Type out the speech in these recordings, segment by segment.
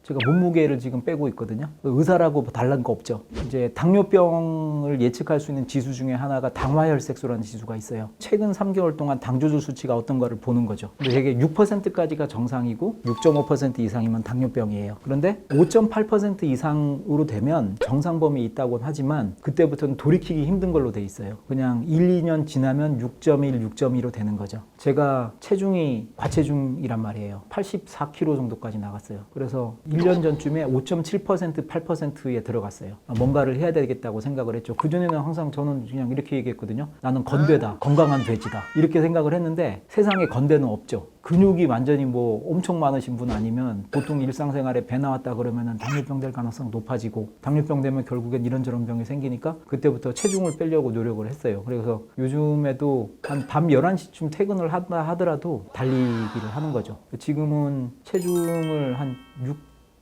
제가 몸무게를 지금 빼고 있거든요. 의사라고 달라는 거 없죠. 이제 당뇨병을 예측할 수 있는 지수 중에 하나가 당화혈색소라는 지수가 있어요. 최근 3개월 동안 당 조절 수치가 어떤가를 보는 거죠. 근데 되게 6%까지가 정상이고 6.5% 이상이면 당뇨병이에요. 그런데 5.8% 이상으로 되면 정상 범위 있다고는 하지만 그때부터는 돌이키기 힘든 걸로 돼 있어요. 그냥 1, 2년 지나면 6.1, 6.2로 되는 거죠. 제가 체중이 과체중이란 말이에요. 84kg 정도까지 나갔어요. 그래서 1년 전쯤에 5.7%, 8%에 들어갔어요. 뭔가를 해야 되겠다고 생각을 했죠. 그전에는 항상 저는 그냥 이렇게 얘기했거든요. 나는 건대다. 건강한 돼지다. 이렇게 생각을 했는데 세상에 건대는 없죠. 근육이 완전히 뭐 엄청 많으신 분 아니면 보통 일상생활에 배 나왔다 그러면 당뇨병 될 가능성 높아지고 당뇨병 되면 결국엔 이런저런 병이 생기니까 그때부터 체중을 빼려고 노력을 했어요. 그래서 요즘에도 한 밤 11시쯤 퇴근을 하더라도 달리기를 하는 거죠. 지금은 체중을 한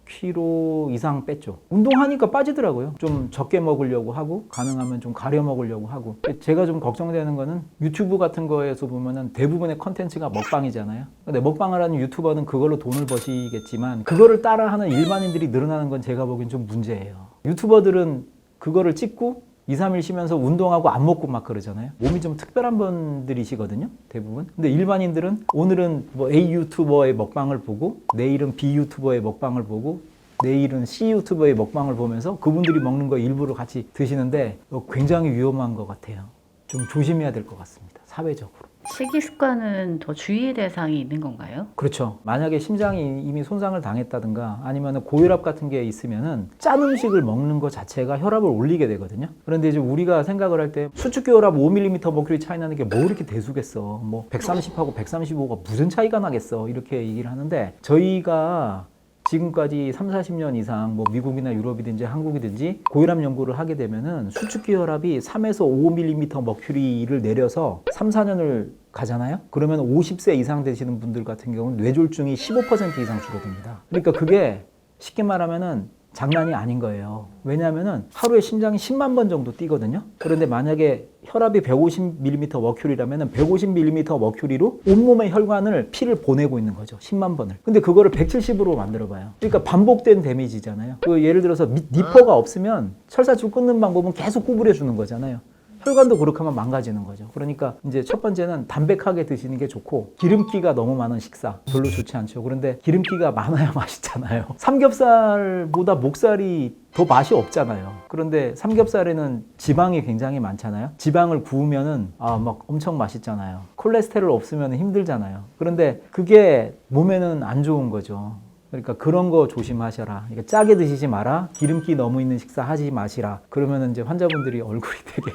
6kg 이상 뺐죠. 운동하니까 빠지더라고요. 좀 적게 먹으려고 하고 가능하면 좀 가려 먹으려고 하고. 제가 좀 걱정되는 거는 유튜브 같은 거에서 보면은 대부분의 컨텐츠가 먹방이잖아요. 근데 먹방을 하는 유튜버는 그걸로 돈을 버시겠지만 그거를 따라하는 일반인들이 늘어나는 건 제가 보기엔 좀 문제예요. 유튜버들은 그거를 찍고 2, 3일 쉬면서 운동하고 안 먹고 막 그러잖아요. 몸이 좀 특별한 분들이시거든요, 대부분. 근데 일반인들은 오늘은 뭐 A 유튜버의 먹방을 보고 내일은 B 유튜버의 먹방을 보고 내일은 C 유튜버의 먹방을 보면서 그분들이 먹는 거 일부러 같이 드시는데 굉장히 위험한 것 같아요. 좀 조심해야 될 것 같습니다, 사회적으로. 식이 습관은 더 주의의 대상이 있는 건가요? 그렇죠. 만약에 심장이 이미 손상을 당했다든가 아니면 고혈압 같은 게 있으면은 짠 음식을 먹는 것 자체가 혈압을 올리게 되거든요. 그런데 이제 우리가 생각을 할 때 수축기혈압 5mm 머큐리 차이 나는 게 뭐 이렇게 대수겠어. 뭐 130하고 135가 무슨 차이가 나겠어. 이렇게 얘기를 하는데 저희가 지금까지 3, 40년 이상 뭐 미국이나 유럽이든지 한국이든지 고혈압 연구를 하게 되면은 수축기 혈압이 3에서 5mm 머큐리를 내려서 3, 4년을 가잖아요. 그러면 50세 이상 되시는 분들 같은 경우는 뇌졸중이 15% 이상 줄어듭니다. 그러니까 그게 쉽게 말하면은 장난이 아닌 거예요. 왜냐하면은 하루에 심장이 10만 번 정도 뛰거든요. 그런데 만약에 혈압이 150mm 머큐리라면 150mm 머큐리로 온몸의 혈관을 피를 보내고 있는 거죠. 10만 번을. 근데 그거를 170으로 만들어 봐요. 그러니까 반복된 데미지잖아요. 예를 들어서 니퍼가 없으면 철사줄 끊는 방법은 계속 구부려 주는 거잖아요. 혈관도 그렇게 하면 망가지는 거죠. 그러니까 이제 첫 번째는 담백하게 드시는 게 좋고 기름기가 너무 많은 식사 별로 좋지 않죠. 그런데 기름기가 많아야 맛있잖아요. 삼겹살보다 목살이 더 맛이 없잖아요. 그런데 삼겹살에는 지방이 굉장히 많잖아요. 지방을 구우면은 막 엄청 맛있잖아요. 콜레스테롤 없으면 힘들잖아요. 그런데 그게 몸에는 안 좋은 거죠. 그러니까 그런 거 조심하셔라. 그러니까 짜게 드시지 마라. 기름기 너무 있는 식사 하지 마시라. 그러면 이제 환자분들이 얼굴이 되게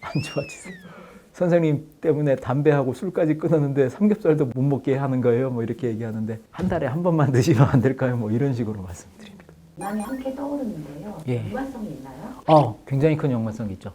안 좋아지세요. 선생님 때문에 담배하고 술까지 끊었는데 삼겹살도 못 먹게 하는 거예요. 뭐 이렇게 얘기하는데 한 달에 한 번만 드시면 안 될까요? 뭐 이런 식으로 말씀드립니다. 비만이 함께 떠오르는데요. 예. 연관성이 있나요? 굉장히 큰 연관성이 있죠.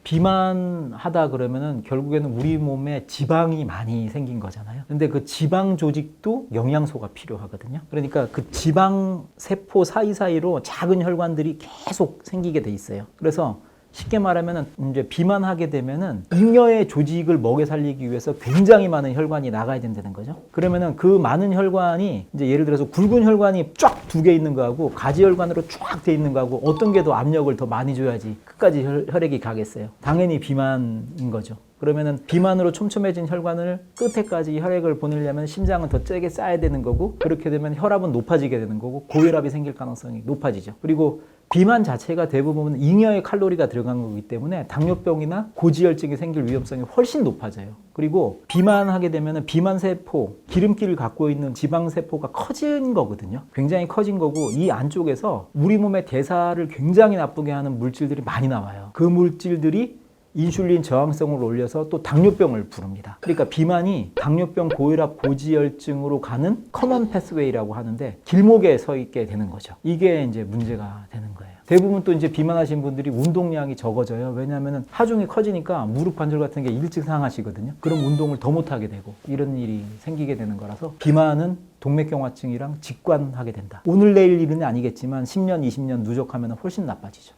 비만하다 그러면은 결국에는 우리 몸에 지방이 많이 생긴 거잖아요. 근데 그 지방 조직도 영양소가 필요하거든요. 그러니까 그 지방 세포 사이사이로 작은 혈관들이 계속 생기게 돼 있어요. 그래서 쉽게 말하면 이제 비만하게 되면은 잉여의 조직을 먹여 살리기 위해서 굉장히 많은 혈관이 나가야 된다는 거죠. 그러면은 그 많은 혈관이 이제 예를 들어서 굵은 혈관이 쫙 두 개 있는 거하고 가지 혈관으로 쫙 돼 있는 거하고 어떤 게 더 압력을 더 많이 줘야지 끝까지 혈액이 가겠어요. 당연히 비만인 거죠. 그러면은 비만으로 촘촘해진 혈관을 끝에까지 혈액을 보내려면 심장은 더 세게 쏴야 되는 거고 그렇게 되면 혈압은 높아지게 되는 거고 고혈압이 생길 가능성이 높아지죠. 그리고 비만 자체가 대부분 잉여의 칼로리가 들어간 거기 때문에 당뇨병이나 고지혈증이 생길 위험성이 훨씬 높아져요. 그리고 비만하게 되면 비만세포, 기름기를 갖고 있는 지방세포가 커진 거거든요. 굉장히 커진 거고 이 안쪽에서 우리 몸의 대사를 굉장히 나쁘게 하는 물질들이 많이 나와요. 그 물질들이 인슐린 저항성을 올려서 또 당뇨병을 부릅니다. 그러니까 비만이 당뇨병, 고혈압, 고지혈증으로 가는 커먼 패스웨이라고 하는데 길목에 서 있게 되는 거죠. 이게 이제 문제가 되는 거예요. 대부분 또 이제 비만하신 분들이 운동량이 적어져요. 왜냐하면 하중이 커지니까 무릎 관절 같은 게 일찍 상하시거든요. 그럼 운동을 더 못하게 되고 이런 일이 생기게 되는 거라서 비만은 동맥경화증이랑 직관하게 된다. 오늘 내일 일은 아니겠지만 10년, 20년 누적하면 훨씬 나빠지죠.